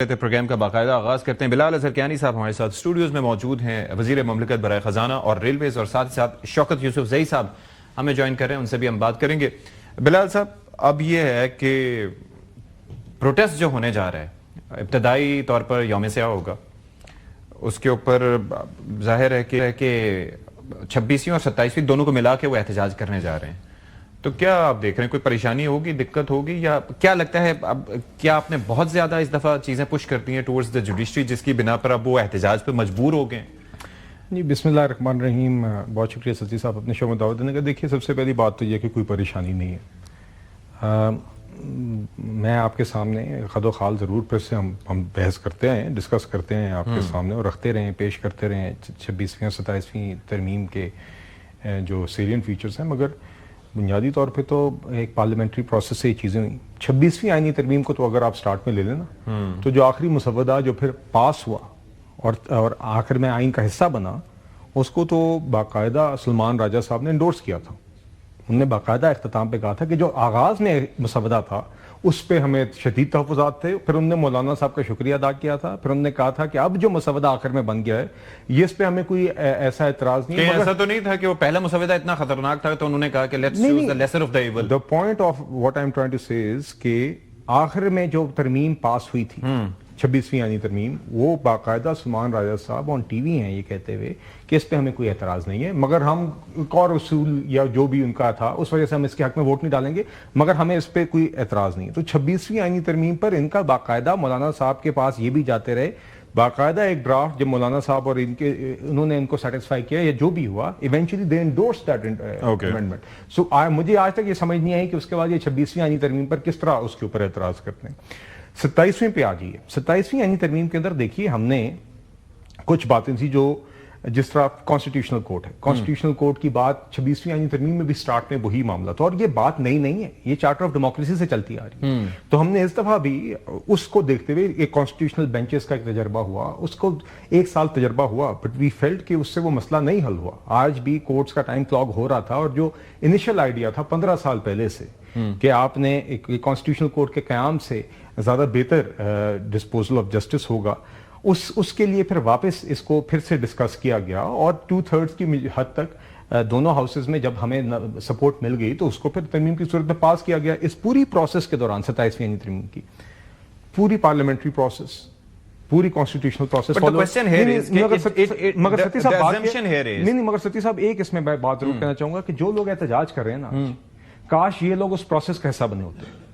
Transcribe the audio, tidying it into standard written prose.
Programme کا باقاعدہ آغاز کرتے ہیں. بلال اظہر کیانی صاحب ہمارے ساتھ اسٹوڈیوز میں موجود ہیں, وزیر مملکت برائے خزانہ اور ریلویز, اور ساتھ ساتھ شوکت یوسف زئی صاحب ہمیں جوائن کر رہے ہیں, ان سے بھی ہم بات کریں گے. بلال صاحب, اب یہ ہے کہ پروٹیسٹ جو ہونے جا رہا ہے ابتدائی طور پر یوم سیاہ ہوگا, اس کے اوپر ظاہر ہے کہ 26ویں اور 27ویں دونوں کو ملا کے وہ احتجاج کرنے جا رہے ہیں. تو کیا آپ دیکھ رہے ہیں, کوئی پریشانی ہوگی, دقت ہوگی, یا کیا لگتا ہے اب کیا آپ نے بہت زیادہ اس دفعہ چیزیں پش کرتی ہیں ٹورڈز دا جوڈیشری جس کی بنا پر اب وہ احتجاج پہ مجبور ہو گئے؟ جی بسم اللہ الرحمن الرحیم. بہت شکریہ سچی صاحب اپنے شو میں دعوت دینے کا. دیکھیے سب سے پہلی بات تو یہ کہ کوئی پریشانی نہیں ہے. میں آپ کے سامنے خد و خال ضرور پھر سے ہم بحث کرتے ہیں, ڈسکس کرتے ہیں آپ کے سامنے اور رکھتے رہیں, پیش کرتے رہیں 26ویں اور 27ویں ترمیم کے جو سیلین فیچرز ہیں, مگر بنیادی طور پہ تو ایک پارلیمنٹری پروسیس سے یہ چیزیں ہوئیں. 26ویں آئینی ترمیم کو تو اگر آپ سٹارٹ میں لے لیں نا, تو جو آخری مسودہ جو پھر پاس ہوا اور آخر میں آئین کا حصہ بنا, اس کو تو باقاعدہ سلمان راجہ صاحب نے انڈورس کیا تھا. انہوں نے باقاعدہ اختتام پہ کہا تھا کہ جو آغاز میں مسودہ تھا اس پہ ہمیں شدید تحفظات تھے. پھر انہوں نے مولانا صاحب کا شکریہ ادا کیا تھا. پھر انہوں نے کہا تھا کہ اب جو مسودہ آخر میں بن گیا ہے یہ اس پہ ہمیں کوئی ایسا اعتراض نہیں ہے. ایسا تو نہیں تھا کہ وہ پہلا مسودہ اتنا خطرناک تھا تو انہوں نے کہا کہ let's choose the lesser of the evil. The point of what I'm trying to say is کہ آخر میں جو ترمیم پاس ہوئی تھی 26ویں آئینی ترمیم, وہ باقاعدہ سلمان راجہ صاحب آن ٹی وی ہیں یہ کہتے ہوئے کہ اس پہ ہمیں کوئی اعتراض نہیں ہے, مگر ہم ایک اور اصول یا جو بھی ان کا تھا اس وجہ سے ہم اس کے حق میں ووٹ نہیں ڈالیں گے, مگر ہمیں اس پہ کوئی اعتراض نہیں ہے. تو 26ویں آئینی ترمیم پر ان کا باقاعدہ مولانا صاحب کے پاس یہ بھی جاتے رہے, باقاعدہ ایک ڈرافٹ جب مولانا صاحب اور انہوں نے ان کو سیٹسفائی کیا یا جو بھی ہوا, eventually they endorse that amendment. So مجھے آج تک یہ سمجھ نہیں آئی کہ اس کے بعد یہ 26ویں آئینی ترمیم پر کس طرح اس کے اوپر اعتراض کرتے ہیں. 27ویں پہ آ جائیے. 27ویں آئینی ترمیم کے اندر دیکھیے ہم نے کچھ باتیں تھیں جو جس طرح کانسٹیٹیوشنل کورٹ ہے, کانسٹیٹیوشنل کورٹ کی بات 26ویں آئینی ترمیم میں بھی سٹارٹ میں وہی معاملہ تھا, اور یہ بات نئی نہیں ہے, یہ چارٹر آف ڈیموکریسی سے چلتی آ رہی ہے. تو ہم نے اس دفعہ بھی اس کو دیکھتے ہوئے ایک کانسٹیٹیوشنل بینچز کا ایک تجربہ ہوا, اس کو 1 سال تجربہ ہوا, بٹ وی فیلٹ کہ اس سے وہ مسئلہ نہیں حل ہوا. آج بھی کورٹس کا ٹائم کلاک ہو رہا تھا, اور جو انیشل آئیڈیا تھا 15 سال پہلے سے کہ آپ نے ایک کانسٹیٹیوشنل کورٹ کے قیام سے زیادہ بہتر ڈسپوزل آف جسٹس ہوگا, اس کے لیے پھر واپس اس کو پھر سے ڈسکس کیا گیا, اور 2/3 کی حد تک دونوں ہاؤسز میں جب ہمیں سپورٹ مل گئی تو اس کو پھر ترمیم کی صورت میں پاس کیا گیا. اس پوری پروسیس کے دوران 27ویں آئینی ترمیم کی پوری پارلیمنٹری پروسیس, پوری کانسٹیٹیوشنل پروسیس مگر ستی صاحب ایک اس میں بات ضرور کہنا چاہوں گا کہ جو لوگ احتجاج کر رہے ہیں نا, کاش یہ لوگ اس پروسیس کا حصہ بنے ہوتے.